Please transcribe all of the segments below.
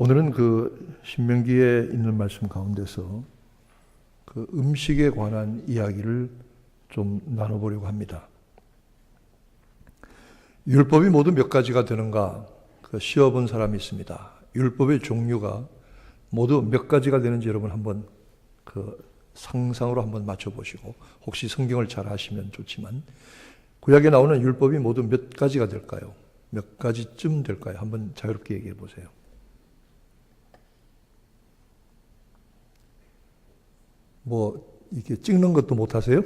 오늘은 그 신명기에 있는 말씀 가운데서 그 음식에 관한 이야기를 좀 나눠보려고 합니다. 율법이 모두 몇 가지가 되는가 시어본 사람이 있습니다. 율법의 종류가 모두 몇 가지가 되는지 여러분 한번 상상으로 한번 맞춰보시고, 혹시 성경을 잘 아시면 좋지만 구약에 나오는 율법이 모두 몇 가지가 될까요? 몇 가지쯤 될까요? 한번 자유롭게 얘기해 보세요. 이렇게 찍는 것도 못 하세요?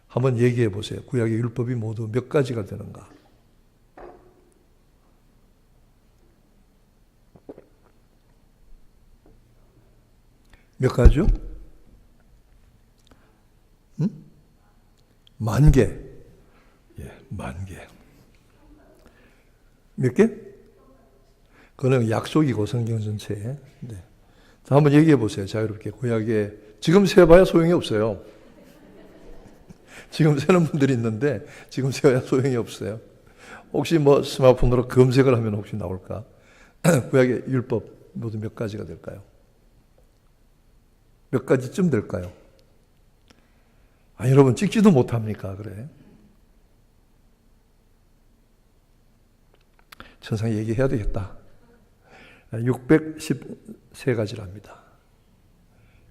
한번 얘기해 보세요. 구약의 율법이 모두 몇 가지가 되는가? 몇 가지요? 10,000개. 예, 10,000개. 몇 개? 그거는 약속이고 성경 전체에. 네. 자, 한번 얘기해 보세요. 자유롭게. 구약에 지금 세봐야 소용이 없어요. 지금 세는 분들이 있는데 지금 세봐야 소용이 없어요. 혹시 스마트폰으로 검색을 하면 혹시 나올까? 구약의 율법 모두 몇 가지가 될까요? 몇 가지쯤 될까요? 여러분 찍지도 못합니까? 그래. 천상에 얘기해야 되겠다. 613가지랍니다.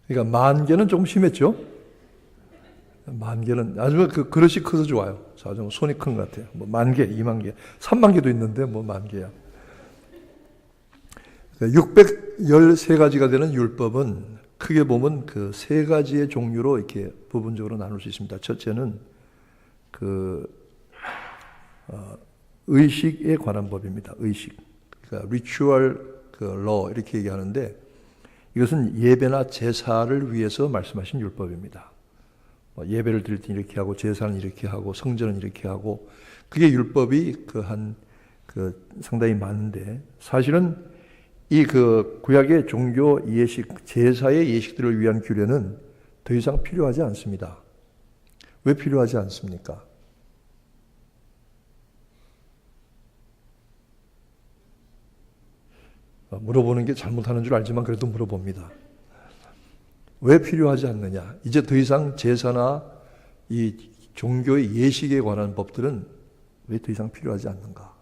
그러니까 10,000개는 조금 심했죠? 10,000개는 아주 그릇이 커서 좋아요. 아주 손이 큰 것 같아요. 10,000개, 20,000개, 30,000개도 있는데 10,000개야. 613가지가 되는 율법은 크게 보면 그 세 가지의 종류로 이렇게 부분적으로 나눌 수 있습니다. 첫째는 의식에 관한 법입니다. 의식. 그러니까 ritual law 이렇게 얘기하는데, 이것은 예배나 제사를 위해서 말씀하신 율법입니다. 예배를 드릴 때 이렇게 하고, 제사는 이렇게 하고, 성전은 이렇게 하고, 그게 율법이 상당히 많은데, 사실은 이 구약의 종교 예식, 제사의 예식들을 위한 규례는 더 이상 필요하지 않습니다. 왜 필요하지 않습니까? 물어보는 게 잘못하는 줄 알지만 그래도 물어봅니다. 왜 필요하지 않느냐? 이제 더 이상 제사나 이 종교의 예식에 관한 법들은 왜 더 이상 필요하지 않는가?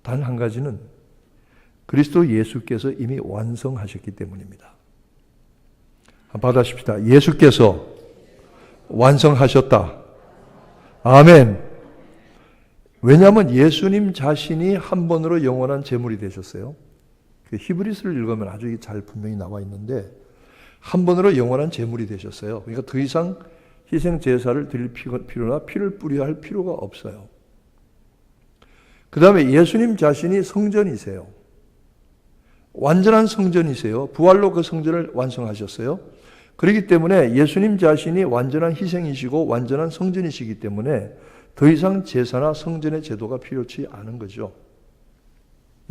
단 한 가지는 그리스도 예수께서 이미 완성하셨기 때문입니다. 받아십시다. 예수께서 완성하셨다. 아멘. 왜냐하면 예수님 자신이 한 번으로 영원한 제물이 되셨어요. 히브리서를 읽으면 아주 잘 분명히 나와 있는데, 한 번으로 영원한 제물이 되셨어요. 그러니까 더 이상 희생 제사를 드릴 필요나 피를 뿌려야 할 필요가 없어요. 그 다음에 예수님 자신이 성전이세요. 완전한 성전이세요. 부활로 그 성전을 완성하셨어요. 그렇기 때문에 예수님 자신이 완전한 희생이시고 완전한 성전이시기 때문에 더 이상 제사나 성전의 제도가 필요치 않은 거죠.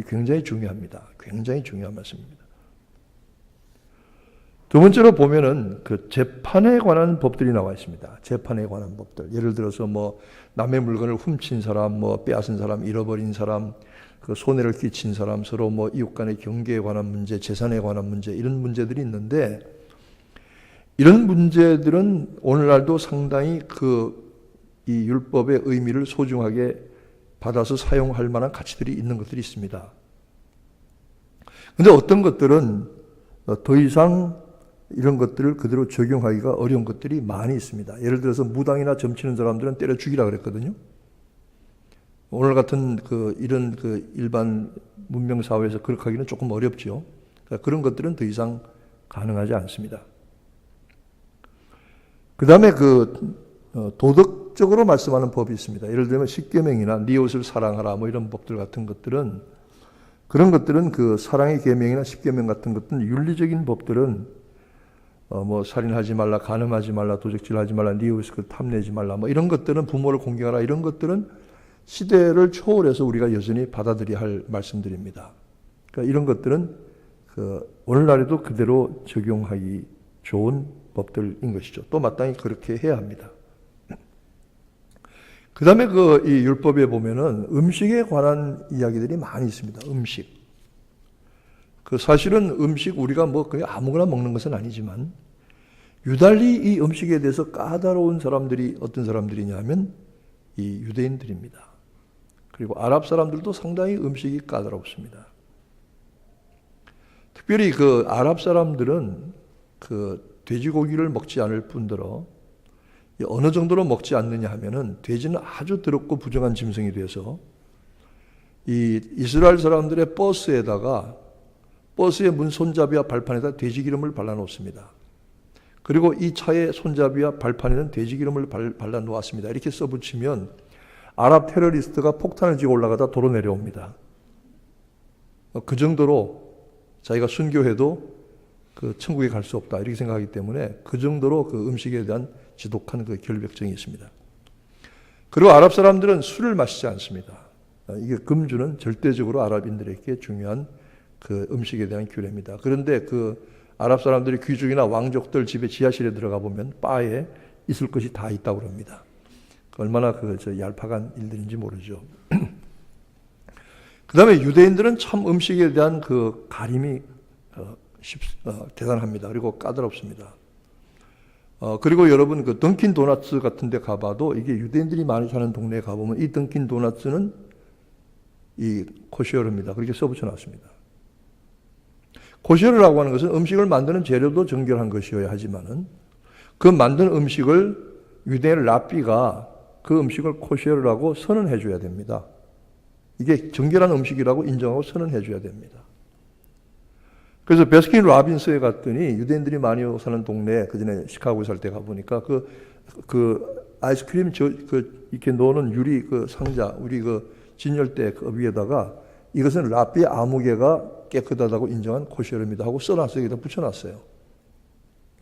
굉장히 중요합니다. 굉장히 중요한 말씀입니다. 두 번째로 보면은 재판에 관한 법들이 나와 있습니다. 재판에 관한 법들. 예를 들어서 남의 물건을 훔친 사람, 빼앗은 사람, 잃어버린 사람, 손해를 끼친 사람, 서로 이웃 간의 경계에 관한 문제, 재산에 관한 문제, 이런 문제들이 있는데, 이런 문제들은 오늘날도 상당히 이 율법의 의미를 소중하게 받아서 사용할 만한 가치들이 있는 것들이 있습니다. 그런데 어떤 것들은 더 이상 이런 것들을 그대로 적용하기가 어려운 것들이 많이 있습니다. 예를 들어서 무당이나 점치는 사람들은 때려 죽이라 그랬거든요. 오늘 같은 이런 일반 문명 사회에서 그렇게 하기는 조금 어렵죠. 그러니까 그런 것들은 더 이상 가능하지 않습니다. 그 다음에 도덕적으로 말씀하는 법이 있습니다. 예를 들면 십계명이나 네 이웃을 사랑하라 이런 법들 같은 것들은, 그런 것들은 사랑의 계명이나 십계명 같은 것들은 윤리적인 법들은 살인하지 말라, 간음하지 말라, 도적질하지 말라, 네 이웃을 탐내지 말라 이런 것들은, 부모를 공경하라 이런 것들은 시대를 초월해서 우리가 여전히 받아들여야 할 말씀들입니다. 그러니까 이런 것들은 오늘날에도 그대로 적용하기 좋은 법들인 것이죠. 또 마땅히 그렇게 해야 합니다. 그 다음에 이 율법에 보면은 음식에 관한 이야기들이 많이 있습니다. 음식. 사실은 음식 우리가 그냥 아무거나 먹는 것은 아니지만 유달리 이 음식에 대해서 까다로운 사람들이 어떤 사람들이냐면 이 유대인들입니다. 그리고 아랍 사람들도 상당히 음식이 까다롭습니다. 특별히 아랍 사람들은 돼지고기를 먹지 않을 뿐더러 어느 정도로 먹지 않느냐 하면은 돼지는 아주 더럽고 부정한 짐승이 돼서 이 이스라엘 사람들의 버스의 문 손잡이와 발판에다 돼지 기름을 발라 놓습니다. 그리고 이 차의 손잡이와 발판에는 돼지 기름을 발라 놓았습니다. 이렇게 써붙이면 아랍 테러리스트가 폭탄을 쥐고 올라가다 도로 내려옵니다. 그 정도로 자기가 순교해도 천국에 갈 수 없다 이렇게 생각하기 때문에 그 정도로 음식에 대한 지독한 결벽증이 있습니다. 그리고 아랍 사람들은 술을 마시지 않습니다. 이게 금주는 절대적으로 아랍인들에게 중요한 음식에 대한 규례입니다. 그런데 아랍 사람들이 귀족이나 왕족들 집에 지하실에 들어가 보면 바에 있을 것이 다 있다고 합니다. 얼마나 얄팍한 일들인지 모르죠. 그 다음에 유대인들은 참 음식에 대한 가림이 대단합니다. 그리고 까다롭습니다. 그리고 여러분 던킨 도너츠 같은 데 가봐도 이게 유대인들이 많이 사는 동네에 가보면 이 던킨 도너츠는 이 코시어르입니다. 그렇게 써붙여 놨습니다. 코시어르라고 하는 것은 음식을 만드는 재료도 정결한 것이어야 하지만은 그 만든 음식을 유대인 랍비가 그 음식을 코시어르라고 선언해 줘야 됩니다. 이게 정결한 음식이라고 인정하고 선언해 줘야 됩니다. 그래서 베스킨 라빈스에 갔더니 유대인들이 많이 사는 동네에 그전에 시카고에 살 때 가보니까 아이스크림 이렇게 놓는 유리 상자, 우리 진열대 위에다가 이것은 랍비의 아무개가 깨끗하다고 인정한 코시어르입니다 하고 써놨어요. 여기다 붙여놨어요.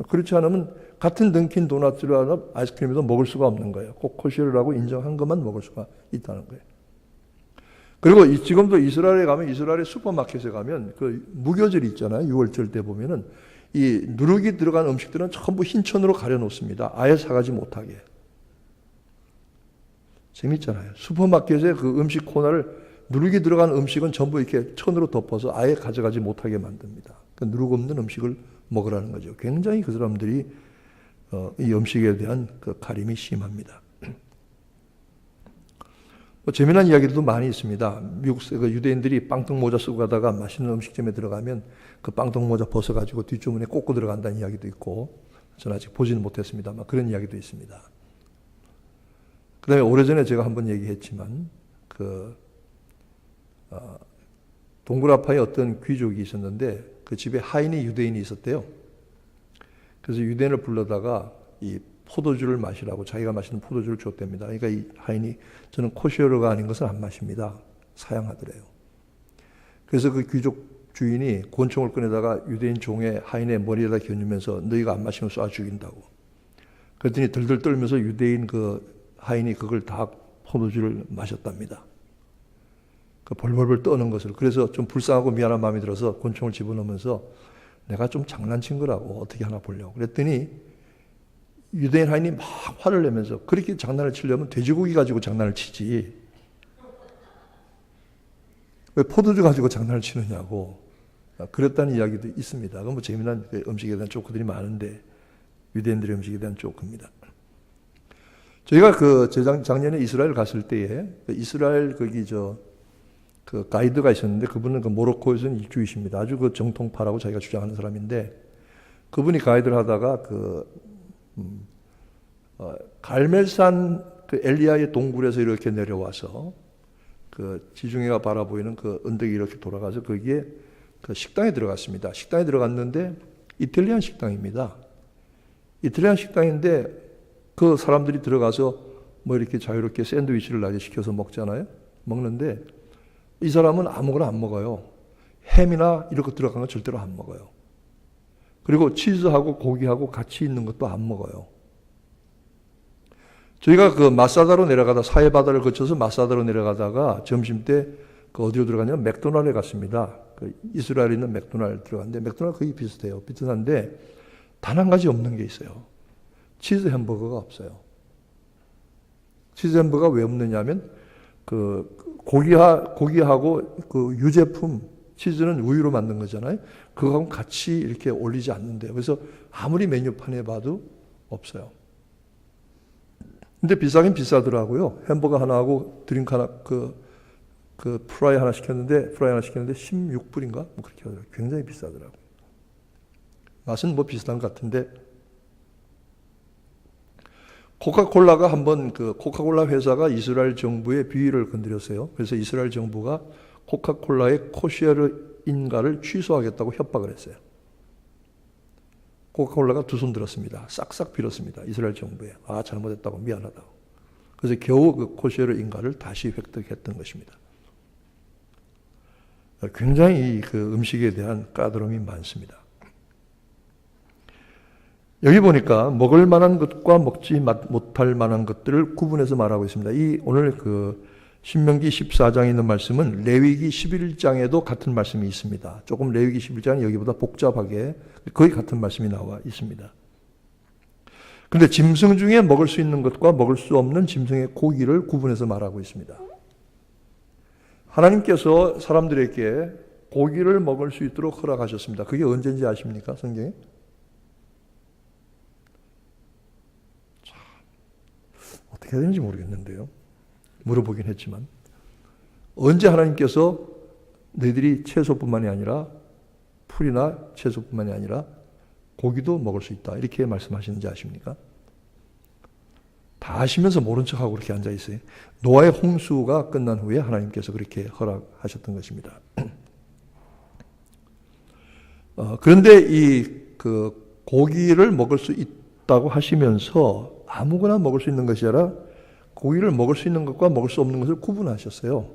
그렇지 않으면 같은 던킨 도넛이라는 아이스크림에도 먹을 수가 없는 거예요. 꼭 코시어르라고 인정한 것만 먹을 수가 있다는 거예요. 그리고 지금도 이스라엘에 가면 이스라엘의 슈퍼마켓에 가면 무교절이 있잖아요. 6월절 때 보면은 이 누룩이 들어간 음식들은 전부 흰천으로 가려놓습니다. 아예 사가지 못하게. 재밌잖아요. 슈퍼마켓에 음식 코너를 누룩이 들어간 음식은 전부 이렇게 천으로 덮어서 아예 가져가지 못하게 만듭니다. 누룩 없는 음식을 먹으라는 거죠. 굉장히 그 사람들이 이 음식에 대한 가림이 심합니다. 재미난 이야기들도 많이 있습니다. 미국 유대인들이 빵떡 모자 쓰고 가다가 맛있는 음식점에 들어가면 그 빵떡 모자 벗어가지고 뒷주머니에 꽂고 들어간다는 이야기도 있고, 저는 아직 보지는 못했습니다만 그런 이야기도 있습니다. 그 다음에 오래전에 제가 한번 얘기했지만 동굴아파에 어떤 귀족이 있었는데 그 집에 하인이 유대인이 있었대요. 그래서 유대인을 불러다가 이 포도주를 마시라고 자기가 마시는 포도주를 줬답니다. 그러니까 이 하인이 저는 코시어르가 아닌 것은 안 마십니다. 사양하더래요. 그래서 그 귀족 주인이 권총을 꺼내다가 유대인 종의 하인의 머리에다 겨누면서 너희가 안 마시면 쏴 죽인다고. 그랬더니 들들 떨면서 유대인 하인이 그걸 다 포도주를 마셨답니다. 벌벌벌 떠는 것을. 그래서 좀 불쌍하고 미안한 마음이 들어서 권총을 집어넣으면서 내가 좀 장난친 거라고 어떻게 하나 보려고. 그랬더니 유대인 하인이 막 화를 내면서 그렇게 장난을 치려면 돼지고기 가지고 장난을 치지 왜 포도주 가지고 장난을 치느냐고 그랬다는 이야기도 있습니다. 그건 재미난 음식에 대한 조크들이 많은데 유대인들의 음식에 대한 조크입니다. 저희가 작년에 이스라엘 갔을 때에 이스라엘 가이드가 있었는데 그분은 모로코에서는 이주이십니다. 아주 정통파라고 자기가 주장하는 사람인데 그분이 가이드를 하다가 갈멜산 엘리야의 동굴에서 이렇게 내려와서 지중해가 바라보이는 언덕이 이렇게 돌아가서 거기에 식당에 들어갔습니다. 식당에 들어갔는데 이탈리안 식당입니다. 이탈리안 식당인데 그 사람들이 들어가서 이렇게 자유롭게 샌드위치를 낮에 시켜서 먹잖아요. 먹는데 이 사람은 아무거나 안 먹어요. 햄이나 이렇게 들어간 건 절대로 안 먹어요. 그리고 치즈하고 고기하고 같이 있는 것도 안 먹어요. 저희가 마사다로 내려가다 사해바다를 거쳐서 마사다로 내려가다가 점심때 어디로 들어가냐면 맥도날드에 갔습니다. 이스라엘에 있는 맥도날드 들어갔는데 맥도날드 거의 비슷해요. 비슷한데 단 한 가지 없는 게 있어요. 치즈 햄버거가 없어요. 치즈 햄버거가 왜 없느냐면 고기하고 그 유제품 치즈는 우유로 만든 거잖아요. 그거하고 같이 이렇게 올리지 않는데요. 그래서 아무리 메뉴판에 봐도 없어요. 근데 비싸긴 비싸더라고요. 햄버거 하나하고 드링크 하나, 프라이 하나 시켰는데 16불인가? 뭐 그렇게 하더라고요. 굉장히 비싸더라고요. 맛은 뭐 비슷한 것 같은데, 코카콜라가 한번 코카콜라 회사가 이스라엘 정부의 비위를 건드렸어요. 그래서 이스라엘 정부가 코카콜라의 코쉐르 인가를 취소하겠다고 협박을 했어요. 코카콜라가 두 손 들었습니다. 싹싹 빌었습니다. 이스라엘 정부에. 잘못했다고, 미안하다고. 그래서 겨우 그 코쉐르 인가를 다시 획득했던 것입니다. 굉장히 그 음식에 대한 까다로움이 많습니다. 여기 보니까 먹을 만한 것과 먹지 못할 만한 것들을 구분해서 말하고 있습니다. 오늘 신명기 14장에 있는 말씀은 레위기 11장에도 같은 말씀이 있습니다. 조금 레위기 11장은 여기보다 복잡하게 거의 같은 말씀이 나와 있습니다. 그런데 짐승 중에 먹을 수 있는 것과 먹을 수 없는 짐승의 고기를 구분해서 말하고 있습니다. 하나님께서 사람들에게 고기를 먹을 수 있도록 허락하셨습니다. 그게 언제인지 아십니까? 성경에? 어떻게 해야 되는지 모르겠는데요. 물어보긴 했지만. 언제 하나님께서 너희들이 채소뿐만이 아니라 풀이나 채소뿐만이 아니라 고기도 먹을 수 있다, 이렇게 말씀하시는지 아십니까? 다 아시면서 모른 척하고 그렇게 앉아 있어요. 노아의 홍수가 끝난 후에 하나님께서 그렇게 허락하셨던 것입니다. 그런데 고기를 먹을 수 있다고 하시면서 아무거나 먹을 수 있는 것이 아니라 고기를 먹을 수 있는 것과 먹을 수 없는 것을 구분하셨어요.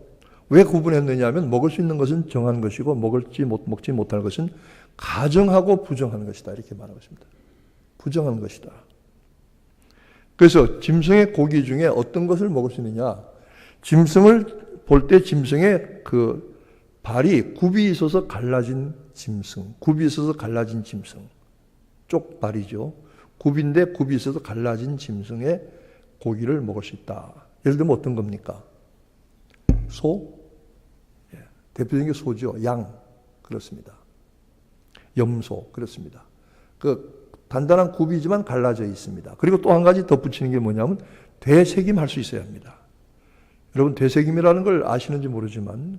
왜 구분했느냐 하면 먹을 수 있는 것은 정한 것이고 먹지 못할 것은 가정하고 부정한 것이다, 이렇게 말하고 있습니다. 부정한 것이다. 그래서 짐승의 고기 중에 어떤 것을 먹을 수 있느냐, 짐승을 볼 때 짐승의 발이 굽이 있어서 갈라진 짐승, 쪽발이죠. 굽인데 굽이 있어서 갈라진 짐승의 고기를 먹을 수 있다. 예를 들면 어떤 겁니까? 소? 대표적인 게 소죠. 양. 그렇습니다. 염소. 그렇습니다. 단단한 굽이지만 갈라져 있습니다. 그리고 또 한 가지 덧붙이는 게 뭐냐면 되새김할 수 있어야 합니다. 여러분, 되새김이라는 걸 아시는지 모르지만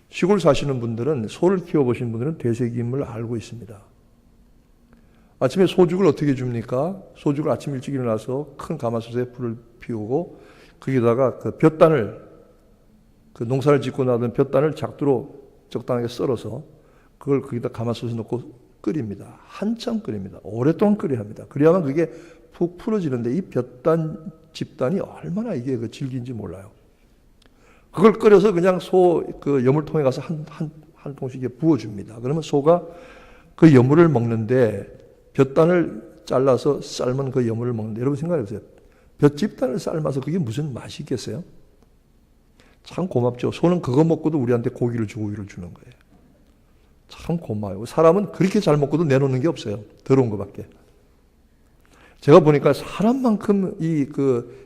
시골 사시는 분들은, 소를 키워보신 분들은 되새김을 알고 있습니다. 아침에 소죽을 어떻게 줍니까? 소죽을 아침 일찍 일어나서 큰 가마솥에 불을 피우고 거기다가 볕단을, 농사를 짓고 나던 볕단을 작두로 적당하게 썰어서 그걸 거기다 가마솥에 넣고 끓입니다. 한참 끓입니다. 오랫동안 끓여야 합니다. 그래야만 그게 푹 풀어지는데, 이 볕단 집단이 얼마나 이게 질긴지 몰라요. 그걸 끓여서 그냥 소 여물통에 가서 한 통씩 부어줍니다. 그러면 소가 그 여물을 먹는데, 볕단을 잘라서 삶은 그 여물을 먹는데, 여러분 생각해보세요. 볕집단을 삶아서 그게 무슨 맛이 있겠어요? 참 고맙죠. 소는 그거 먹고도 우리한테 고기를 주고 우유를 주는 거예요. 참 고마워요. 사람은 그렇게 잘 먹고도 내놓는 게 없어요. 더러운 것밖에. 제가 보니까 사람만큼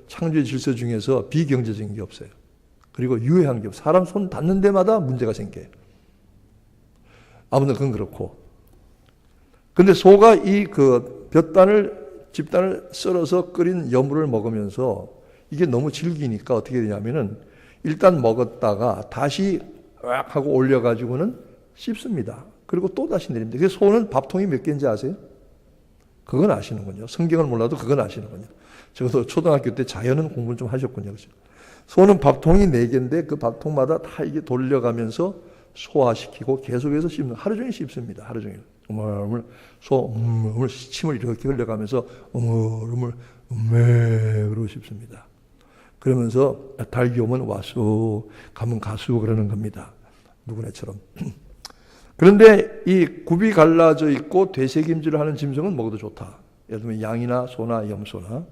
창조의 질서 중에서 비경제적인 게 없어요. 그리고 유해한 게 없어요. 사람 손 닿는 데마다 문제가 생겨요. 아무튼 그건 그렇고. 근데 소가 집단을 썰어서 끓인 여물을 먹으면서 이게 너무 질기니까 어떻게 되냐면은, 일단 먹었다가 다시 악 하고 올려가지고는 씹습니다. 그리고 또 다시 내립니다. 그래서 소는 밥통이 몇 개인지 아세요? 그건 아시는군요. 성경을 몰라도 그건 아시는군요. 적어도 초등학교 때 자연은 공부를 좀 하셨군요. 그렇죠? 소는 밥통이 4개인데 그 밥통마다 다 이게 돌려가면서 소화시키고 계속해서 씹는, 하루 종일 씹습니다. 하루 종일. 침을 이렇게 흘려가면서 그러고 씹습니다. 그러면서 닭이 오면 와수, 가면 가수 그러는 겁니다. 누구네처럼. 그런데 이 굽이 갈라져 있고 되새김질을 하는 짐승은 먹어도 좋다. 예를 들면 양이나 소나 염소나.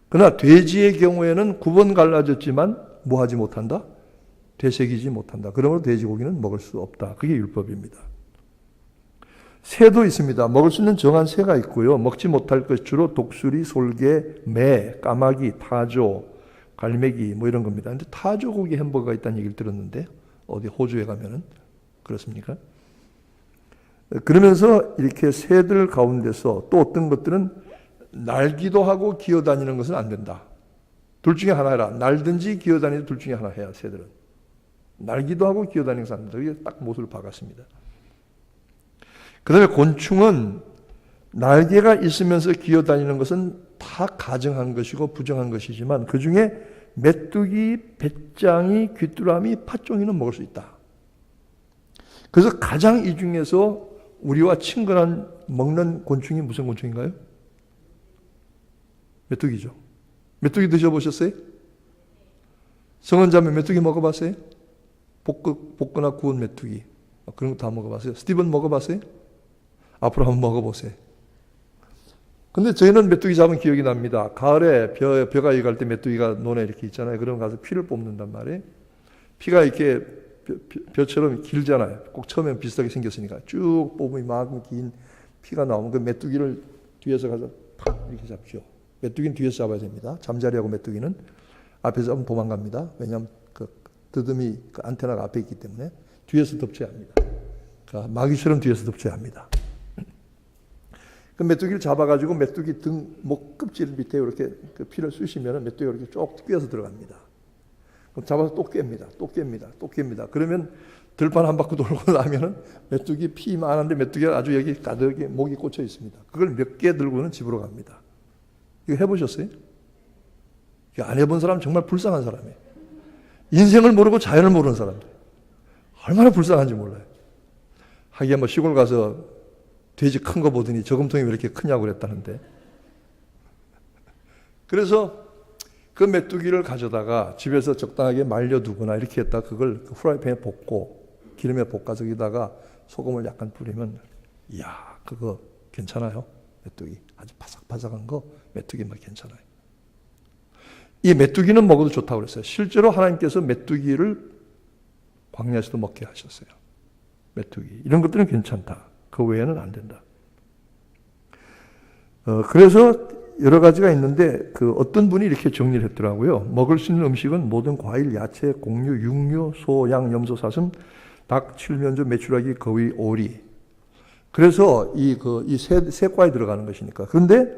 그러나 돼지의 경우에는 굽은 갈라졌지만 뭐 하지 못한다? 되새기지 못한다. 그러므로 돼지고기는 먹을 수 없다. 그게 율법입니다. 새도 있습니다. 먹을 수 있는 정한 새가 있고요. 먹지 못할 것 주로 독수리, 솔개, 매, 까마귀, 타조, 갈매기 뭐 이런 겁니다. 근데 타조 고기 햄버거가 있다는 얘기를 들었는데 어디 호주에 가면은 그렇습니까? 그러면서 이렇게 새들 가운데서 또 어떤 것들은 날기도 하고 기어다니는 것은 안 된다. 둘 중에 하나 해라. 날든지 기어다니든 둘 중에 하나 해야 새들은. 날기도 하고 기어다니는 것은 안 된다. 이게 딱 못을 박았습니다. 그 다음에 곤충은 날개가 있으면서 기어다니는 것은 다 가정한 것이고 부정한 것이지만 그 중에 메뚜기, 배짱이, 귀뚜라미, 팥종이는 먹을 수 있다. 그래서 가장 이 중에서 우리와 친근한 먹는 곤충이 무슨 곤충인가요? 메뚜기죠. 메뚜기 드셔보셨어요? 성원자매 메뚜기 먹어봤어요? 볶거나 구운 메뚜기 그런 거 다 먹어봤어요? 스티븐 먹어봤어요? 앞으로 한번 먹어보세요. 근데 저희는 메뚜기 잡은 기억이 납니다. 가을에 벼가 익을 때 메뚜기가 논에 이렇게 있잖아요. 그러면 가서 피를 뽑는단 말이에요. 피가 이렇게 벼처럼 길잖아요. 꼭 처음엔 비슷하게 생겼으니까 쭉 뽑으면 이만큼 긴 피가 나오면 그 메뚜기를 뒤에서 가서 팍 이렇게 잡죠. 메뚜기는 뒤에서 잡아야 됩니다. 잠자리하고 메뚜기는 앞에서 잡으면 도망갑니다. 왜냐하면 그 드듬이 그 안테나가 앞에 있기 때문에 뒤에서 덮쳐야 합니다. 그러니까 마귀처럼 뒤에서 덮쳐야 합니다. 그 메뚜기를 잡아가지고 메뚜기 등, 목 껍질 밑에 이렇게 그 피를 쑤시면 메뚜기가 이렇게 쭉 꿰어서 들어갑니다. 그럼 잡아서 또 깹니다. 또 깹니다. 또 깹니다. 그러면 들판 한 바퀴 돌고 나면은 메뚜기 피 많은데 메뚜기가 아주 여기 가득히 목이 꽂혀 있습니다. 그걸 몇 개 들고는 집으로 갑니다. 이거 해보셨어요? 이거 안 해본 사람 정말 불쌍한 사람이에요. 인생을 모르고 자연을 모르는 사람들. 얼마나 불쌍한지 몰라요. 하기야 뭐 시골 가서 돼지 큰 거 보더니 저금통이 왜 이렇게 크냐고 그랬다는데. 그래서 그 메뚜기를 가져다가 집에서 적당하게 말려두거나 이렇게 했다 그걸 후라이팬에 볶고 기름에 볶아서 여기다가 소금을 약간 뿌리면 이야 그거 괜찮아요. 메뚜기 아주 바삭바삭한 거 메뚜기 맛 괜찮아요. 이 메뚜기는 먹어도 좋다고 그랬어요. 실제로 하나님께서 메뚜기를 광야에서도 먹게 하셨어요. 메뚜기 이런 것들은 괜찮다. 그 외에는 안 된다. 그래서 여러 가지가 있는데 그 어떤 분이 이렇게 정리를 했더라고요. 먹을 수 있는 음식은 모든 과일, 야채, 곡류, 육류, 소, 양, 염소, 사슴, 닭, 칠면조, 메추라기, 거위, 오리. 그래서 이 세 과에 들어가는 것이니까. 그런데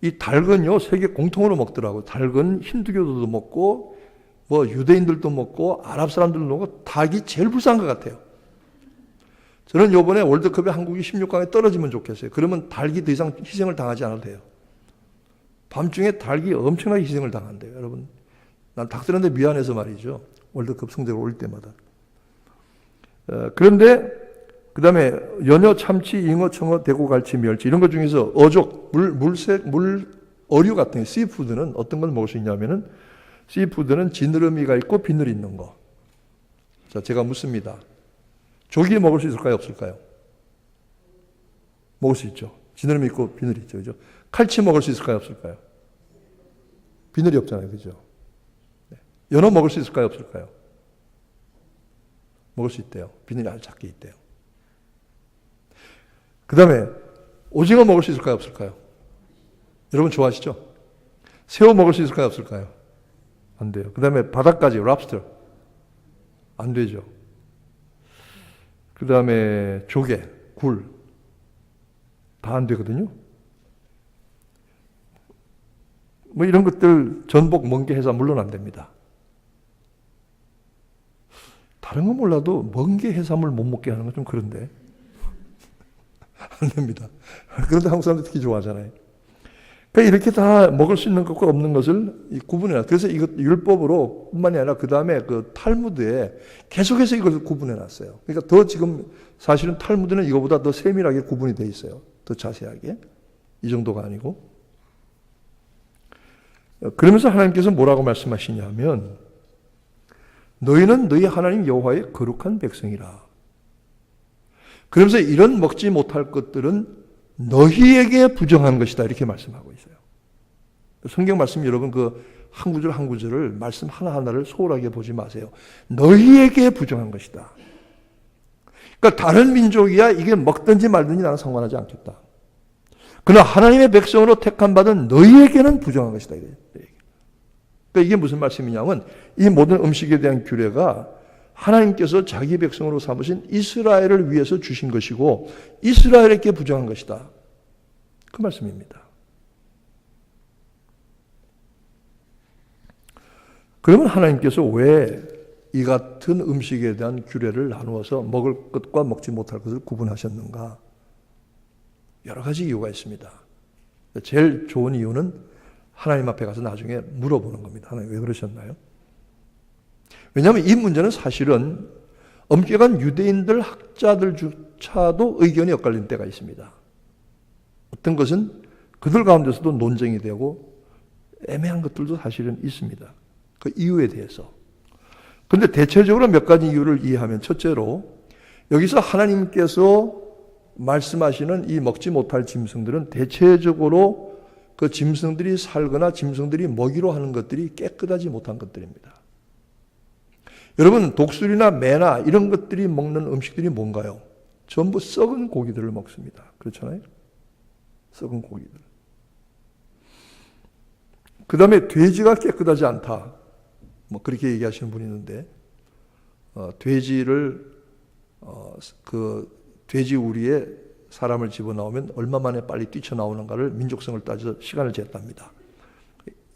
이 닭은요 세계 공통으로 먹더라고요. 닭은 힌두교도도 먹고 뭐 유대인들도 먹고 아랍 사람들도 먹고 닭이 제일 불쌍한 것 같아요. 저는 이번에 월드컵에 한국이 16강에 떨어지면 좋겠어요. 그러면 닭이 더 이상 희생을 당하지 않아도 돼요. 밤중에 닭이 엄청나게 희생을 당한대요. 여러분, 난 닭들한테 미안해서 말이죠. 월드컵 승자가 올 때마다. 그런데 그 다음에 연어, 참치, 잉어, 청어, 대구, 갈치, 멸치 이런 것 중에서 어족, 어류 같은 씨푸드는 어떤 걸 먹을 수 있냐면은 씨푸드는 지느러미가 있고 비늘이 있는 거. 자, 제가 묻습니다. 조기 먹을 수 있을까요? 없을까요? 먹을 수 있죠. 지느러미 있고 비늘이 있죠. 그죠? 칼치 먹을 수 있을까요? 없을까요? 비늘이 없잖아요. 그죠? 네. 연어 먹을 수 있을까요? 없을까요? 먹을 수 있대요. 비늘이 아주 작게 있대요. 그 다음에 오징어 먹을 수 있을까요? 없을까요? 여러분 좋아하시죠? 새우 먹을 수 있을까요? 없을까요? 안 돼요. 그 다음에 바닥까지 랍스터 안 되죠. 그 다음에 조개, 굴 다 안 되거든요. 뭐 이런 것들 전복, 멍게, 해삼 물론 안 됩니다. 다른 건 몰라도 멍게, 해삼을 못 먹게 하는 건 좀 그런데 안 됩니다. 그런데 한국 사람들 특히 좋아하잖아요. 그러니까 이렇게 다 먹을 수 있는 것과 없는 것을 구분해놔. 그래서 이것 율법으로 뿐만이 아니라 그 다음에 그 탈무드에 계속해서 이것을 구분해놨어요. 그러니까 더 지금 사실은 탈무드는 이거보다 더 세밀하게 구분이 돼 있어요. 더 자세하게. 이 정도가 아니고. 그러면서 하나님께서 뭐라고 말씀하시냐면 너희는 너희 하나님 여호와의 거룩한 백성이라. 그러면서 이런 먹지 못할 것들은 너희에게 부정한 것이다 이렇게 말씀하고 있어요. 성경 말씀 여러분 그 한 구절 한 구절을 말씀 하나하나를 소홀하게 보지 마세요. 너희에게 부정한 것이다. 그러니까 다른 민족이야 이게 먹든지 말든지 나는 상관하지 않겠다. 그러나 하나님의 백성으로 택함 받은 너희에게는 부정한 것이다. 그러니까 이게 무슨 말씀이냐면 이 모든 음식에 대한 규례가 하나님께서 자기 백성으로 삼으신 이스라엘을 위해서 주신 것이고 이스라엘에게 부정한 것이다. 그 말씀입니다. 그러면 하나님께서 왜 이 같은 음식에 대한 규례를 나누어서 먹을 것과 먹지 못할 것을 구분하셨는가? 여러 가지 이유가 있습니다. 제일 좋은 이유는 하나님 앞에 가서 나중에 물어보는 겁니다. 하나님 왜 그러셨나요? 왜냐하면 이 문제는 사실은 엄격한 유대인들 학자들조차도 의견이 엇갈린 때가 있습니다. 어떤 것은 그들 가운데서도 논쟁이 되고 애매한 것들도 사실은 있습니다. 그 이유에 대해서. 그런데 대체적으로 몇 가지 이유를 이해하면 첫째로 여기서 하나님께서 말씀하시는 이 먹지 못할 짐승들은 대체적으로 그 짐승들이 살거나 짐승들이 먹이로 하는 것들이 깨끗하지 못한 것들입니다. 여러분 독수리나 매나 이런 것들이 먹는 음식들이 뭔가요? 전부 썩은 고기들을 먹습니다. 그렇잖아요? 썩은 고기들. 그 다음에 돼지가 깨끗하지 않다. 뭐 그렇게 얘기하시는 분이 있는데 돼지를 그 돼지 우리에 사람을 집어넣으면 얼마 만에 빨리 뛰쳐나오는가를 민족성을 따져서 시간을 쟀답니다.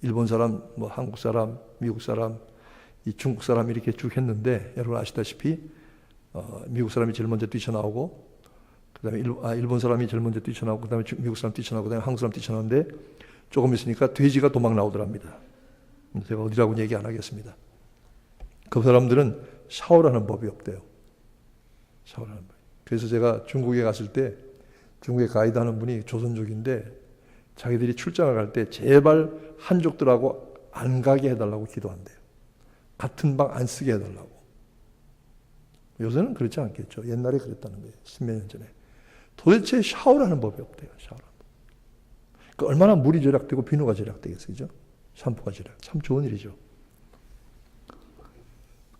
일본 사람, 뭐 한국 사람, 미국 사람, 이 중국 사람 이렇게 쭉 했는데 여러분 아시다시피 미국 사람이 제일 먼저 뛰쳐나오고 그다음에 일본 사람이 제일 먼저 뛰쳐나오고 그다음에 미국 사람 뛰쳐나오고 그다음에 한국 사람 뛰쳐나오는데 조금 있으니까 돼지가 도망 나오더랍니다. 제가 어디라고는 얘기 안 하겠습니다. 그 사람들은 샤워라는 법이 없대요. 샤워라는 법. 그래서 제가 중국에 갔을 때 중국에 가이드 하는 분이 조선족인데 자기들이 출장을 갈 때 제발 한족들하고 안 가게 해달라고 기도한대요. 같은 방 안 쓰게 해달라고. 요새는 그렇지 않겠죠. 옛날에 그랬다는 거예요. 십몇 년 전에. 도대체 샤워라는 법이 없대요. 샤워라는 법. 그 얼마나 물이 절약되고 비누가 절약되겠어요. 그죠? 샴푸가 절약. 참 좋은 일이죠.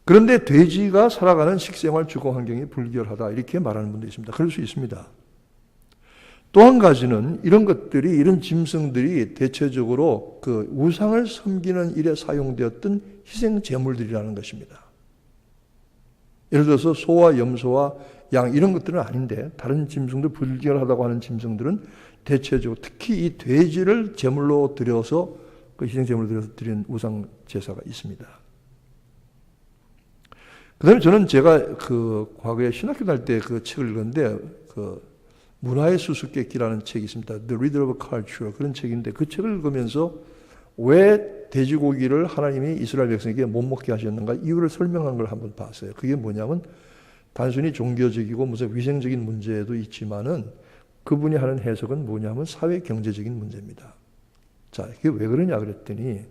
그런데 돼지가 살아가는 식생활 주거 환경이 불결하다 이렇게 말하는 분도 있습니다. 그럴 수 있습니다. 또 한 가지는 이런 것들이 이런 짐승들이 대체적으로 그 우상을 섬기는 일에 사용되었던 희생 제물들이라는 것입니다. 예를 들어서 소와 염소와 양 이런 것들은 아닌데 다른 짐승들 불결하다고 하는 짐승들은 대체적으로 특히 이 돼지를 제물로 드려서 그 희생 제물로 드려서 드린 우상 제사가 있습니다. 그다음에 저는 제가 그 과거에 신학교 다닐 때 그 책을 읽었는데 그 문화의 수수께끼라는 책이 있습니다. The Riddle of Culture 그런 책인데 그 책을 읽으면서 왜 돼지고기를 하나님이 이스라엘 백성에게 못 먹게 하셨는가 이유를 설명한 걸 한번 봤어요. 그게 뭐냐면 단순히 종교적이고 무슨 위생적인 문제도 있지만은 그분이 하는 해석은 뭐냐면 사회 경제적인 문제입니다. 자, 이게 왜 그러냐 그랬더니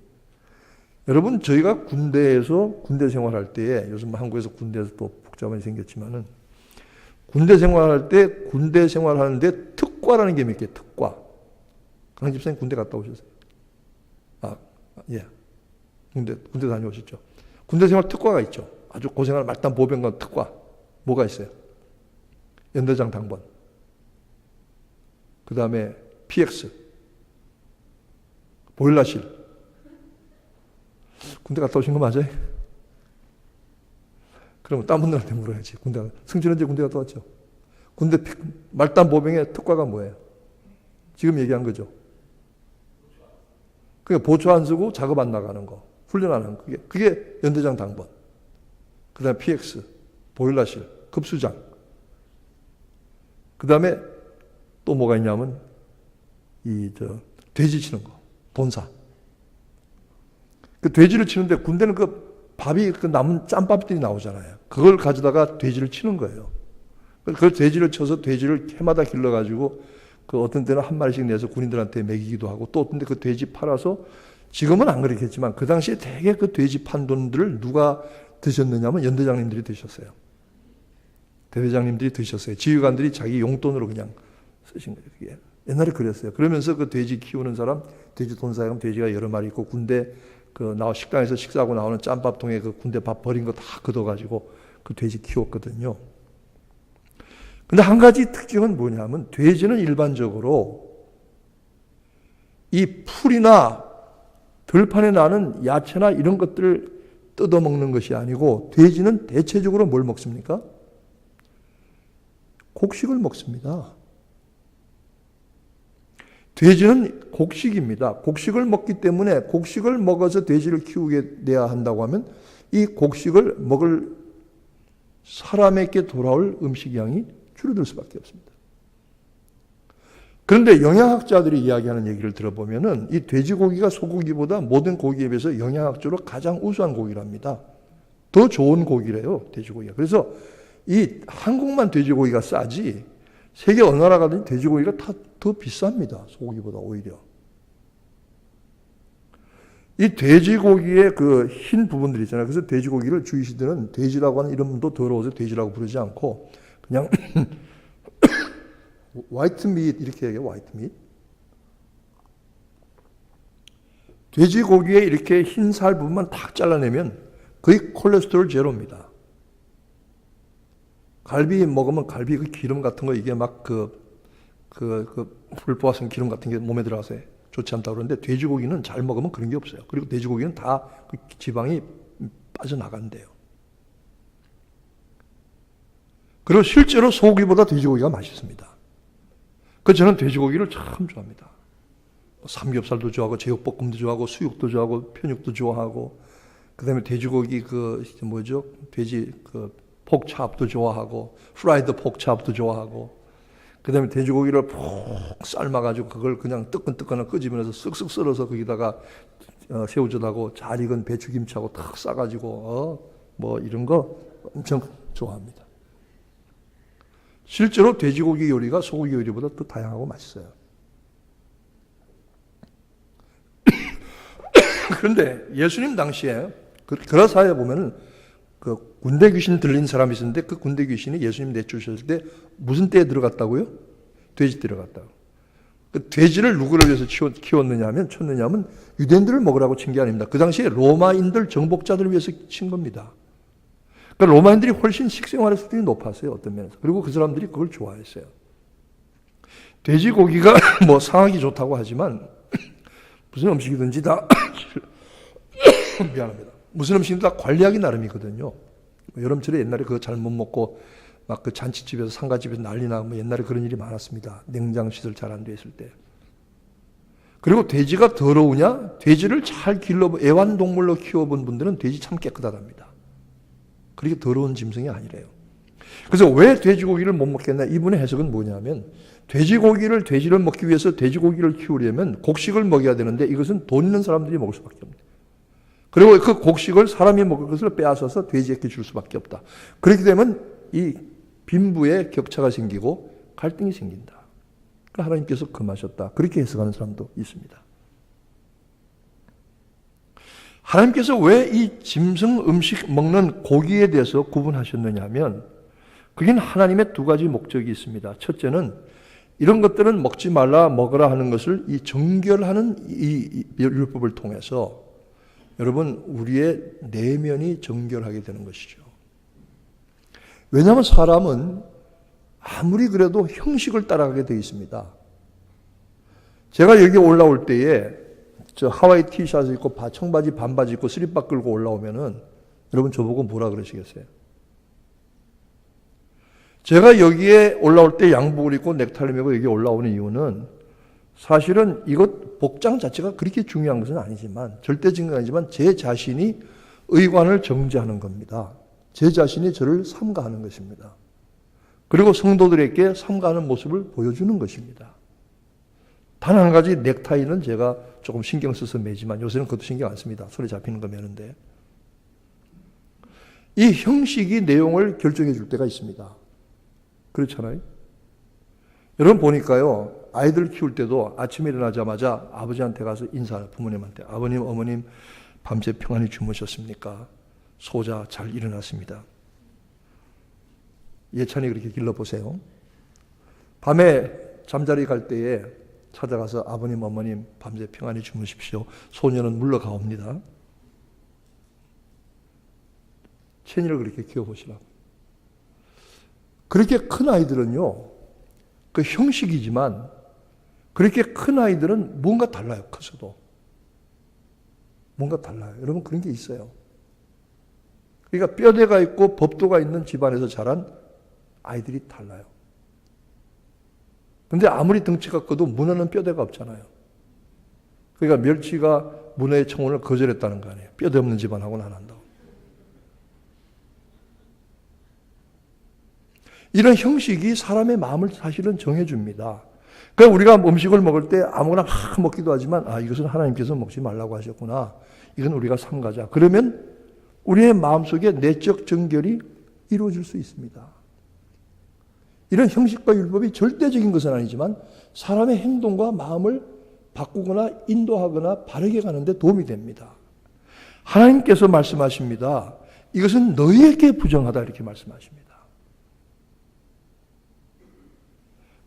여러분 저희가 군대에서 군대 생활할 때에 요즘 한국에서 군대에서 또 복잡하게 생겼지만은 군대 생활할 때 군대 생활하는데 특과라는 게 몇 개 특과. 강 집사님 군대 갔다 오셨어요? 예. 군대 다녀오셨죠? 군대 생활 특과가 있죠. 아주 고생하는 말단 보병관 특과. 뭐가 있어요? 연대장 당번. 그 다음에 PX. 보일러실. 군대 갔다 오신 거 맞아요? 그러면 딴 분들한테 물어야지. 승진 언제 군대 갔다 왔죠? 군대 말단 보병의 특과가 뭐예요? 지금 얘기한 거죠. 그게 보초 안 쓰고 작업 안 나가는 거. 훈련 안 하는 거. 그게 연대장 당번. 그 다음에 PX, 보일러실, 급수장. 그 다음에 또 뭐가 있냐면 돼지 치는 거. 본사. 그 돼지를 치는데 군대는 그 밥이 그 남은 짬밥들이 나오잖아요. 그걸 가져다가 돼지를 치는 거예요. 그걸 돼지를 쳐서 돼지를 해마다 길러가지고 그 어떤 때는 한 마리씩 내서 군인들한테 먹이기도 하고 또 어떤 때 그 돼지 팔아서 지금은 안 그렇겠지만 그 당시에 되게 그 돼지 판 돈들을 누가 드셨느냐면 연대장님들이 드셨어요. 대대장님들이 드셨어요. 지휘관들이 자기 용돈으로 그냥 쓰신 거예요. 그게. 옛날에 그랬어요. 그러면서 그 돼지 키우는 사람, 돼지 돈사에 가면 돼지가 여러 마리 있고 군대 식당에서 식사하고 나오는 짬밥통에 그 군대 밥 버린 거 다 걷어가지고 그 돼지 키웠거든요. 근데 한 가지 특징은 뭐냐면 돼지는 일반적으로 이 풀이나 들판에 나는 야채나 이런 것들을 뜯어먹는 것이 아니고 돼지는 대체적으로 뭘 먹습니까? 곡식을 먹습니다. 돼지는 곡식입니다. 곡식을 먹기 때문에 곡식을 먹어서 돼지를 키우게 돼야 한다고 하면 이 곡식을 먹을 사람에게 돌아올 음식 양이 줄어들 수밖에 없습니다. 그런데 영양학자들이 이야기하는 얘기를 들어보면은 이 돼지고기가 소고기보다 모든 고기에 비해서 영양학적으로 가장 우수한 고기랍니다. 더 좋은 고기래요, 돼지고기가. 그래서 이 한국만 돼지고기가 싸지 세계 어느 나라 가든 돼지고기가 다 더 비쌉니다. 소고기보다 오히려. 이 돼지고기의 그 흰 부분들 있잖아요. 그래서 돼지고기를 주이시들은 돼지라고 하는 이름도 더러워서 돼지라고 부르지 않고 그냥 화이트 밋 이렇게 얘기해요. 화이트 밋. 돼지고기에 이렇게 흰 살 부분만 탁 잘라내면 거의 콜레스테롤 제로입니다. 갈비 먹으면 갈비 그 기름 같은 거 이게 막 불포화성 기름 같은 게 몸에 들어가서 좋지 않다고 그러는데 돼지고기는 잘 먹으면 그런 게 없어요. 그리고 돼지고기는 다 그 지방이 빠져나간대요. 그리고 실제로 소고기보다 돼지고기가 맛있습니다. 그래서 저는 돼지고기를 참 좋아합니다. 삼겹살도 좋아하고 제육볶음도 좋아하고 수육도 좋아하고 편육도 좋아하고 그다음에 돼지고기 돼지 폭찹도 좋아하고 프라이드 폭찹도 좋아하고 그다음에 돼지고기를 푹 삶아가지고 그걸 그냥 뜨끈뜨끈한 끄집어내서 쓱쓱 썰어서 거기다가 새우젓하고 잘 익은 배추김치하고 탁 싸가지고 이런 거 엄청 좋아합니다. 실제로 돼지고기 요리가 소고기 요리보다 더 다양하고 맛있어요. 그런데 예수님 당시에 그라사에 보면은 그 군대 귀신 들린 사람이 있었는데 그 군대 귀신이 예수님 내쫓으셨을 때 무슨 떼에 들어갔다고요? 돼지 떼에 들어갔다고. 그 돼지를 누구를 위해서 쳤느냐면 유대인들을 먹으라고 친 게 아닙니다. 그 당시에 로마인들 정복자들을 위해서 친 겁니다. 그러니까 로마인들이 훨씬 식생활의 수준이 높았어요. 어떤 면에서. 그리고 그 사람들이 그걸 좋아했어요. 돼지고기가 상하기 좋다고 하지만 무슨 음식이든지 다 미안합니다. 무슨 음식이든 다 관리하기 나름이거든요. 여름철에 옛날에 그거 잘못 먹고 막 그 잔치집에서 상가집에서 난리 나고 옛날에 그런 일이 많았습니다. 냉장 시설 잘 안 돼 있을 때. 그리고 돼지가 더러우냐? 돼지를 잘 애완동물로 키워본 분들은 돼지 참 깨끗하답니다. 그렇게 더러운 짐승이 아니래요. 그래서 왜 돼지고기를 못 먹겠나? 이분의 해석은 뭐냐면 돼지를 먹기 위해서 돼지고기를 키우려면 곡식을 먹여야 되는데 이것은 돈 있는 사람들이 먹을 수밖에 없니다. 그리고 그 곡식을 사람이 먹을 것을 빼앗아서 돼지에게 줄 수밖에 없다. 그렇게 되면 이 빈부의 격차가 생기고 갈등이 생긴다. 그러니까 하나님께서 금하셨다. 그렇게 해석하는 사람도 있습니다. 하나님께서 왜 이 짐승 음식 먹는 고기에 대해서 구분하셨느냐 하면 그게 하나님의 두 가지 목적이 있습니다. 첫째는 이런 것들은 먹지 말라 먹으라 하는 것을 이 정결하는 이 율법을 통해서 여러분 우리의 내면이 정결하게 되는 것이죠. 왜냐하면 사람은 아무리 그래도 형식을 따라가게 되어 있습니다. 제가 여기 올라올 때에 저 하와이 티셔츠 입고 청바지 반바지 입고 스리퍼 끌고 올라오면은 여러분 저보고 뭐라 그러시겠어요? 제가 여기에 올라올 때 양복을 입고 넥타이를 메고 여기 올라오는 이유는 사실은 이것 복장 자체가 그렇게 중요한 것은 아니지만 절대 중요한 아니지만 제 자신이 의관을 정지하는 겁니다. 제 자신이 저를 삼가하는 것입니다. 그리고 성도들에게 삼가하는 모습을 보여주는 것입니다. 단 한 가지 넥타이는 제가 조금 신경 써서 매지만 요새는 그것도 신경 안 씁니다. 손에 잡히는 거 매는데. 이 형식이 내용을 결정해 줄 때가 있습니다. 그렇잖아요. 여러분 보니까요. 아이들 키울 때도 아침에 일어나자마자 아버지한테 가서 인사를 부모님한테 아버님 어머님 밤새 평안히 주무셨습니까? 소자 잘 일어났습니다. 예찬이 그렇게 길러보세요. 밤에 잠자리 갈 때에 찾아가서 아버님 어머님 밤새 평안히 주무십시오. 소녀는 물러가옵니다. 채니를 그렇게 키워보시라고. 그렇게 큰 아이들은요, 그 형식이지만 그렇게 큰 아이들은 뭔가 달라요. 커서도. 뭔가 달라요. 여러분 그런 게 있어요. 그러니까 뼈대가 있고 법도가 있는 집안에서 자란 아이들이 달라요. 근데 아무리 덩치가 커도 문어는 뼈대가 없잖아요. 그러니까 멸치가 문어의 청혼을 거절했다는 거 아니에요. 뼈대 없는 집안하고는 안 한다고. 이런 형식이 사람의 마음을 사실은 정해줍니다. 그러니까 우리가 음식을 먹을 때 아무거나 막 먹기도 하지만 이것은 하나님께서 먹지 말라고 하셨구나. 이건 우리가 삼가자. 그러면 우리의 마음속에 내적 정결이 이루어질 수 있습니다. 이런 형식과 율법이 절대적인 것은 아니지만 사람의 행동과 마음을 바꾸거나 인도하거나 바르게 가는데 도움이 됩니다. 하나님께서 말씀하십니다. 이것은 너희에게 부정하다 이렇게 말씀하십니다.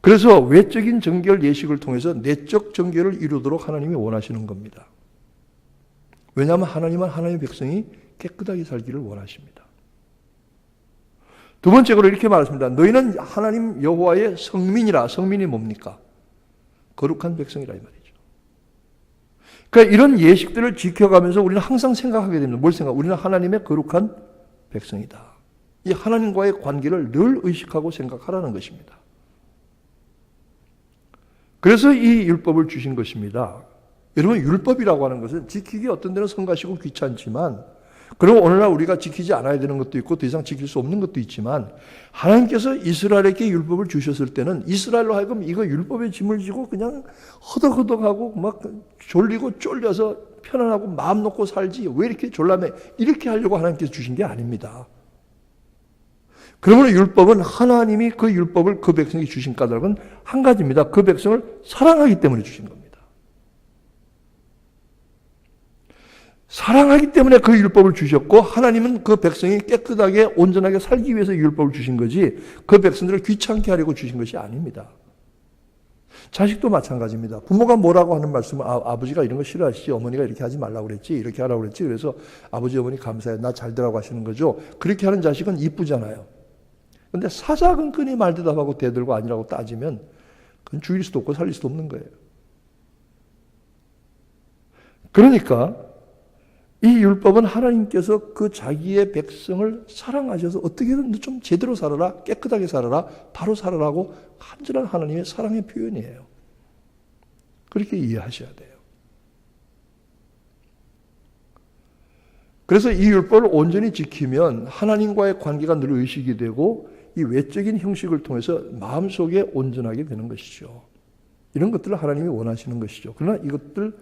그래서 외적인 정결 예식을 통해서 내적 정결을 이루도록 하나님이 원하시는 겁니다. 왜냐하면 하나님은 하나님의 백성이 깨끗하게 살기를 원하십니다. 두 번째로 이렇게 말했습니다. 너희는 하나님 여호와의 성민이라. 성민이 뭡니까? 거룩한 백성이라 이 말이죠. 그러니까 이런 예식들을 지켜가면서 우리는 항상 생각하게 됩니다. 뭘 생각? 우리는 하나님의 거룩한 백성이다. 이 하나님과의 관계를 늘 의식하고 생각하라는 것입니다. 그래서 이 율법을 주신 것입니다. 여러분 율법이라고 하는 것은 지키기 어떤 데는 성가시고 귀찮지만 그리고 오늘날 우리가 지키지 않아야 되는 것도 있고 더 이상 지킬 수 없는 것도 있지만 하나님께서 이스라엘에게 율법을 주셨을 때는 이스라엘로 하여금 이거 율법의 짐을 지고 그냥 허덕허덕하고 막 졸리고 쫄려서 편안하고 마음 놓고 살지 왜 이렇게 졸라매 이렇게 하려고 하나님께서 주신 게 아닙니다. 그러므로 율법은 하나님이 그 율법을 그 백성에게 주신 까닭은 한 가지입니다. 그 백성을 사랑하기 때문에 주신 겁니다. 사랑하기 때문에 그 율법을 주셨고 하나님은 그 백성이 깨끗하게 온전하게 살기 위해서 율법을 주신 거지 그 백성들을 귀찮게 하려고 주신 것이 아닙니다. 자식도 마찬가지입니다. 부모가 뭐라고 하는 말씀은 아버지가 이런 거 싫어하시지 어머니가 이렇게 하지 말라고 그랬지 이렇게 하라고 그랬지 그래서 아버지 어머니 감사해 나 잘 되라고 하시는 거죠. 그렇게 하는 자식은 이쁘잖아요. 근데 사사건건이 말대답하고 대들고 아니라고 따지면 그건 죽일 수도 없고 살릴 수도 없는 거예요. 그러니까 이 율법은 하나님께서 그 자기의 백성을 사랑하셔서 어떻게든 좀 제대로 살아라, 깨끗하게 살아라, 바로 살아라고 간절한 하나님의 사랑의 표현이에요. 그렇게 이해하셔야 돼요. 그래서 이 율법을 온전히 지키면 하나님과의 관계가 늘 의식이 되고 이 외적인 형식을 통해서 마음속에 온전하게 되는 것이죠. 이런 것들을 하나님이 원하시는 것이죠. 그러나 이것들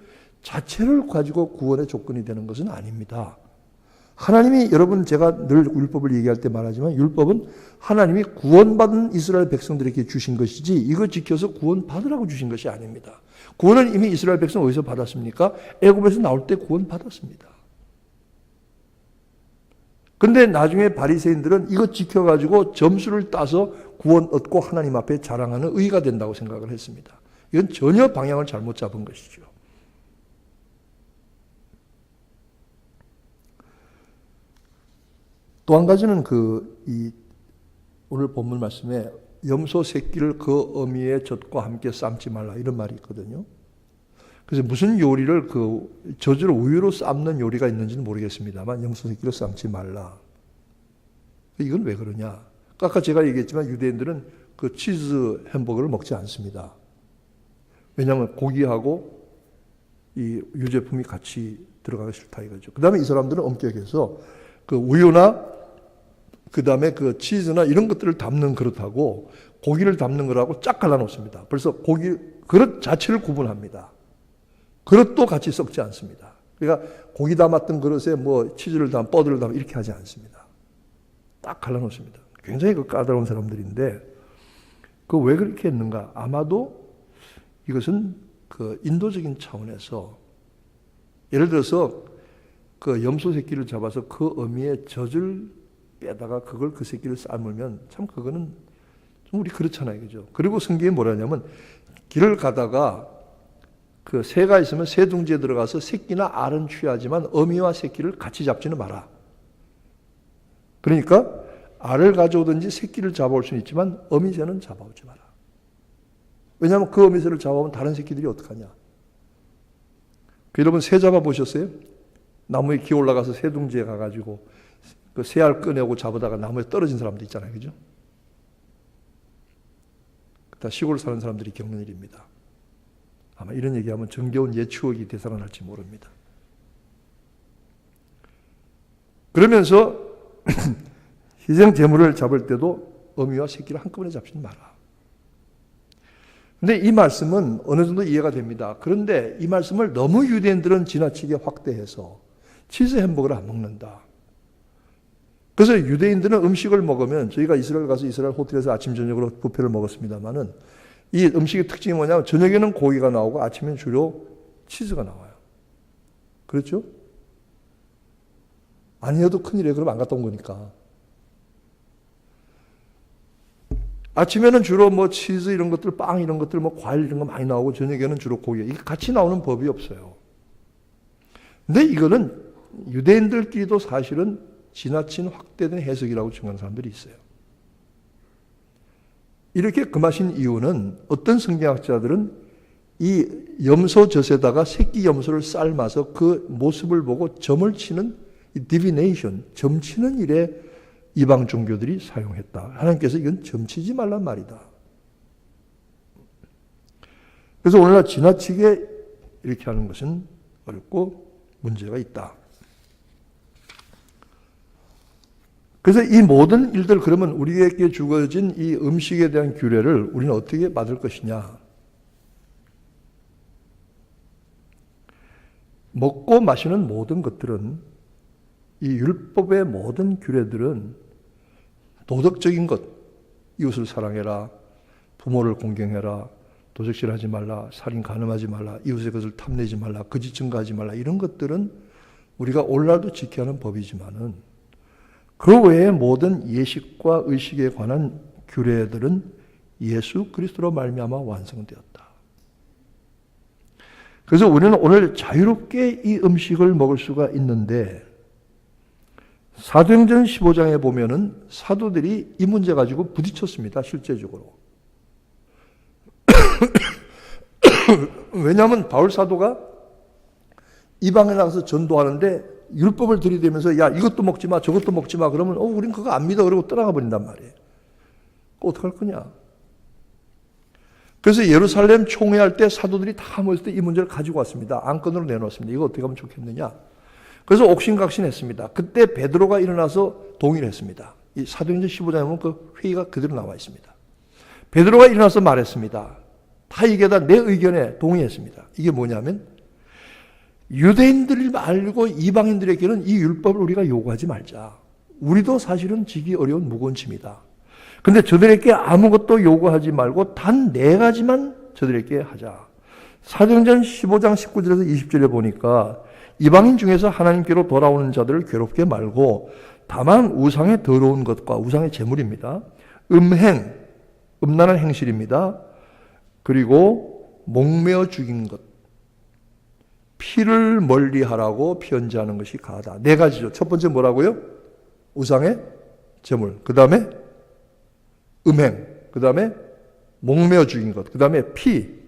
자체를 가지고 구원의 조건이 되는 것은 아닙니다. 하나님이 여러분 제가 늘 율법을 얘기할 때 말하지만 율법은 하나님이 구원받은 이스라엘 백성들에게 주신 것이지 이거 지켜서 구원받으라고 주신 것이 아닙니다. 구원은 이미 이스라엘 백성 어디서 받았습니까? 애굽에서 나올 때 구원받았습니다. 근데 나중에 바리새인들은 이거 지켜가지고 점수를 따서 구원 얻고 하나님 앞에 자랑하는 의가 된다고 생각을 했습니다. 이건 전혀 방향을 잘못 잡은 것이죠. 또 한 가지는 오늘 본문 말씀에 염소 새끼를 그 어미의 젖과 함께 삶지 말라 이런 말이 있거든요. 그래서 무슨 요리를 젖을 우유로 삶는 요리가 있는지는 모르겠습니다만 염소 새끼를 삶지 말라. 이건 왜 그러냐? 아까 제가 얘기했지만 유대인들은 그 치즈 햄버거를 먹지 않습니다. 왜냐하면 고기하고 이 유제품이 같이 들어가기 싫다 이거죠. 그 다음에 이 사람들은 엄격해서 그 우유나 그 다음에 그 치즈나 이런 것들을 담는 그릇하고 고기를 담는 거라고 쫙 갈라놓습니다. 벌써 그릇 자체를 구분합니다. 그릇도 같이 섞지 않습니다. 그러니까 고기 담았던 그릇에 뭐 치즈를 뻐드를 담아 이렇게 하지 않습니다. 딱 갈라놓습니다. 굉장히 까다로운 사람들인데 왜 그렇게 했는가? 아마도 이것은 인도적인 차원에서 예를 들어서 염소 새끼를 잡아서 그 어미의 젖을 빼다가 그 새끼를 삶으면 참 그거는 좀 우리 그렇잖아요. 그죠? 그리고 성경에 뭐라냐면 길을 가다가 새가 있으면 새 둥지에 들어가서 새끼나 알은 취하지만 어미와 새끼를 같이 잡지는 마라. 그러니까 알을 가져오든지 새끼를 잡아올 수는 있지만 어미새는 잡아오지 마라. 왜냐하면 그 어미새를 잡아오면 다른 새끼들이 어떡하냐. 여러분 새 잡아보셨어요? 나무에 기어 올라가서 새둥지에 가가지고 그 새알 꺼내고 잡으다가 나무에 떨어진 사람도 있잖아요. 그죠? 다 시골 사는 사람들이 겪는 일입니다. 아마 이런 얘기하면 정겨운 옛 추억이 되살아날지 모릅니다. 그러면서 희생 제물을 잡을 때도 어미와 새끼를 한꺼번에 잡지는 마라. 근데 이 말씀은 어느 정도 이해가 됩니다. 그런데 이 말씀을 너무 유대인들은 지나치게 확대해서 치즈 햄버거를 안 먹는다. 그래서 유대인들은 음식을 먹으면 저희가 이스라엘 가서 이스라엘 호텔에서 아침 저녁으로 뷔페를 먹었습니다만은 이 음식의 특징이 뭐냐면 저녁에는 고기가 나오고 아침에는 주로 치즈가 나와요. 그렇죠? 아니어도 큰일이에요. 그럼 안 갔다 온 거니까. 아침에는 주로 뭐 치즈 이런 것들, 빵 이런 것들, 뭐 과일 이런 거 많이 나오고 저녁에는 주로 고기. 이게 같이 나오는 법이 없어요. 근데 이거는 유대인들끼리도 사실은 지나친 확대된 해석이라고 증언하는 사람들이 있어요. 이렇게 금하신 이유는 어떤 성경학자들은 이 염소젖에다가 새끼 염소를 삶아서 그 모습을 보고 점을 치는 이 디비네이션, 점치는 일에 이방 종교들이 사용했다. 하나님께서 이건 점치지 말란 말이다. 그래서 오늘날 지나치게 이렇게 하는 것은 어렵고 문제가 있다. 그래서 이 모든 일들 그러면 우리에게 주어진 이 음식에 대한 규례를 우리는 어떻게 받을 것이냐. 먹고 마시는 모든 것들은 이 율법의 모든 규례들은 도덕적인 것, 이웃을 사랑해라, 부모를 공경해라, 도적질하지 말라, 살인 간음하지 말라, 이웃의 것을 탐내지 말라, 거짓 증거하지 말라 이런 것들은 우리가 오늘날도 지켜야 하는 법이지만은 그 외의 모든 예식과 의식에 관한 규례들은 예수 그리스도로 말미암아 완성되었다. 그래서 우리는 오늘 자유롭게 이 음식을 먹을 수가 있는데 사도행전 15장에 보면은 사도들이 이 문제 가지고 부딪혔습니다. 실제적으로. 왜냐하면 바울 사도가 이방에 나가서 전도하는데 율법을 들이대면서 야 이것도 먹지 마 저것도 먹지 마 그러면 우린 그거 안 믿어 그러고 떠나가 버린단 말이에요. 어떡할 거냐. 그래서 예루살렘 총회할 때 사도들이 다 모였을 때 이 문제를 가지고 왔습니다. 안건으로 내놓았습니다. 이거 어떻게 하면 좋겠느냐. 그래서 옥신각신했습니다. 그때 베드로가 일어나서 동의를 했습니다. 이 사도행전 15장에 보면 그 회의가 그대로 나와 있습니다. 베드로가 일어나서 말했습니다. 다 이게 다 내 의견에 동의했습니다. 이게 뭐냐면 유대인들을 말고 이방인들에게는 이 율법을 우리가 요구하지 말자. 우리도 사실은 지기 어려운 무거운 짐이다. 근데 저들에게 아무것도 요구하지 말고 단 4가지만 저들에게 하자. 사도행전 15장 19절에서 20절에 보니까 이방인 중에서 하나님께로 돌아오는 자들을 괴롭게 말고 다만 우상의 더러운 것과 우상의 제물입니다. 음행, 음란한 행실입니다. 그리고 목매어 죽인 것, 피를 멀리하라고 편지하는 것이 가하다. 4가지죠. 첫 번째 뭐라고요? 우상의 제물. 그 다음에 음행. 그 다음에 목매어 죽인 것. 그 다음에 피.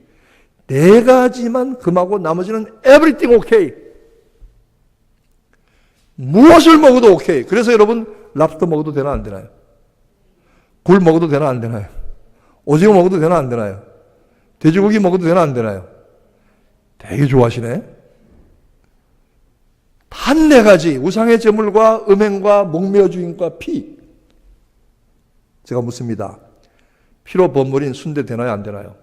4가지만 금하고 나머지는 everything okay. 무엇을 먹어도 오케이. 그래서 여러분 랍스터 먹어도 되나 안 되나요? 굴 먹어도 되나 안 되나요? 오징어 먹어도 되나 안 되나요? 돼지고기 먹어도 되나 안 되나요? 되게 좋아하시네. 단 4가지 우상의 제물과 음행과 목매어 죽임과 피. 제가 묻습니다. 피로 버무린 순대 되나요 안 되나요?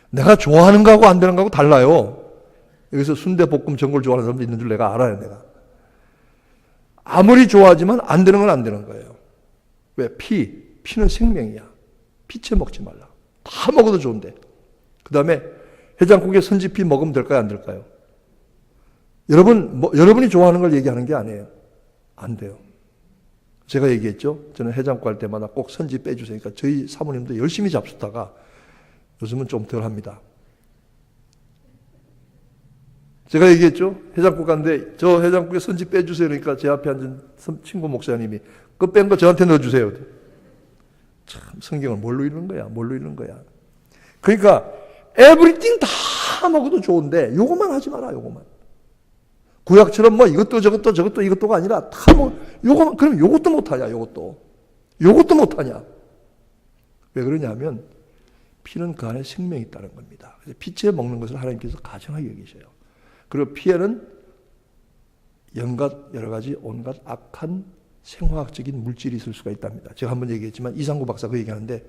내가 좋아하는 거하고 안 되는 거하고 달라요. 여기서 순대 볶음 전골 좋아하는 사람도 있는 줄 내가 알아요. 내가 아무리 좋아하지만 안 되는 건 안 되는 거예요. 왜? 피는 생명이야. 피채 먹지 말라. 다 먹어도 좋은데. 그 다음에 해장국에 선지피 먹으면 될까요 안 될까요? 여러분이 좋아하는 걸 얘기하는 게 아니에요. 안 돼요. 제가 얘기했죠. 저는 해장국 할 때마다 꼭 선지 빼주세요. 그러니까 저희 사모님도 열심히 잡수다가 요즘은 좀 덜 합니다. 제가 얘기했죠. 해장국 갔는데 저 해장국에 선지 빼주세요. 그러니까 제 앞에 앉은 친구 목사님이 그 뺀 거 저한테 넣어주세요. 참 성경을 뭘로 읽는 거야? 뭘로 읽는 거야? 그러니까 에브리띵 다 먹어도 좋은데 요것만 하지 마라. 요것만. 구약처럼 뭐 이것도 저것도 이것도가 아니라 다 뭐 요것만. 그럼 요것도 못하냐? 요것도 못하냐? 왜 그러냐면 피는 그 안에 생명이 있다는 겁니다. 그래서 피째 먹는 것을 하나님께서 가증하게 여기셔요. 그리고 피에는 여러 가지 온갖 악한 생화학적인 물질이 있을 수가 있답니다. 제가 한번 얘기했지만 이상구 박사 그 얘기하는데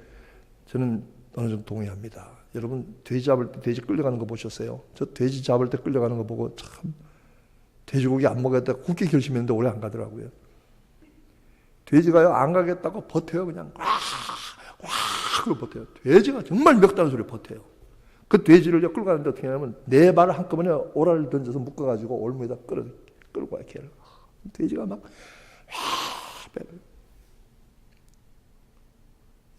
저는 어느 정도 동의합니다. 여러분 돼지 잡을 때 돼지 끌려가는 거 보셨어요? 저 돼지 잡을 때 끌려가는 거 보고 참 돼지고기 안 먹겠다 굳게 결심했는데 오래 안 가더라고요. 돼지가요 안 가겠다고 버텨요. 그냥 꽉 버텨요. 돼지가 정말 멱다는 소리 버텨요. 그 돼지를 끌고 가는데 어떻게 하냐면 네 발을 한꺼번에 오라를 던져서 묶어가지고 올무에다 끌고 와요. 걔를. 돼지가 막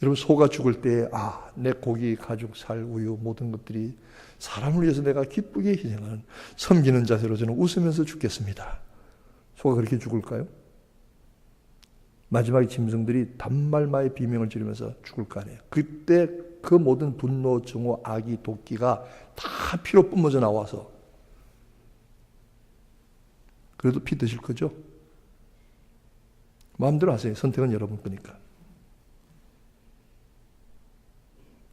여러분 소가 죽을 때 내 고기, 가죽, 살, 우유 모든 것들이 사람을 위해서 내가 기쁘게 희생하는 섬기는 자세로 저는 웃으면서 죽겠습니다. 소가 그렇게 죽을까요? 마지막에 짐승들이 단말마의 비명을 지르면서 죽을 거 아니에요. 그때 그 모든 분노, 증오, 악의, 도끼가 다 피로 뿜어져 나와서 그래도 피 드실 거죠? 마음대로 하세요. 선택은 여러분 거니까.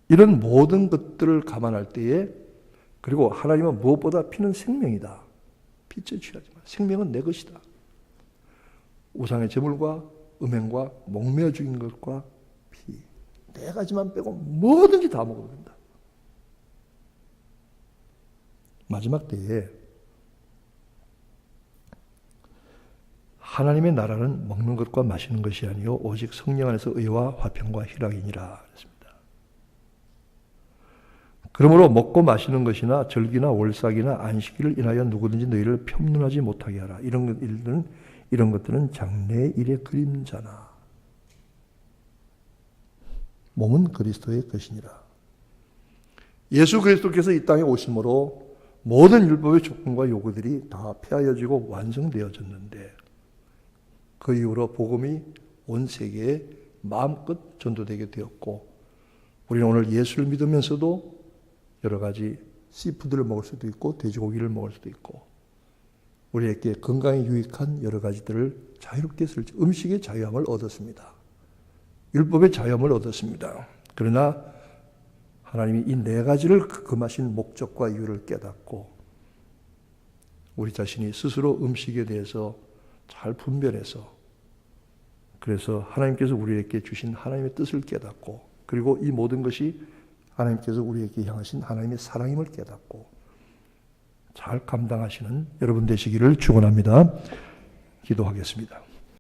이런 모든 것들을 감안할 때에 그리고 하나님은 무엇보다 피는 생명이다. 피째 취하지 마. 생명은 내 것이다. 우상의 제물과 음행과 목매어 죽인 것과 피. 네 가지만 빼고 뭐든지 다 먹어도 된다. 마지막 때에 하나님의 나라는 먹는 것과 마시는 것이 아니요 오직 성령 안에서 의와 화평과 희락이니라 그랬습니다. 그러므로 먹고 마시는 것이나 절기나 월삭이나 안식일을 인하여 누구든지 너희를 편문하지 못하게 하라. 이런 것들은 장래의 일의 그림자나 몸은 그리스도의 것이니라. 예수 그리스도께서 이 땅에 오심으로 모든 율법의 조건과 요구들이 다 폐하여지고 완성되어졌는데 그 이후로 복음이 온 세계에 마음껏 전도되게 되었고 우리는 오늘 예수를 믿으면서도 여러 가지 씨푸드를 먹을 수도 있고 돼지고기를 먹을 수도 있고 우리에게 건강에 유익한 여러 가지들을 자유롭게 쓸 음식의 자유함을 얻었습니다. 율법의 자유함을 얻었습니다. 그러나 하나님이 이 네 가지를 금하신 목적과 이유를 깨닫고 우리 자신이 스스로 음식에 대해서 잘 분별해서 그래서 하나님께서 우리에게 주신 하나님의 뜻을 깨닫고 그리고 이 모든 것이 하나님께서 우리에게 향하신 하나님의 사랑임을 깨닫고 잘 감당하시는 여러분 되시기를 축원합니다. 기도하겠습니다.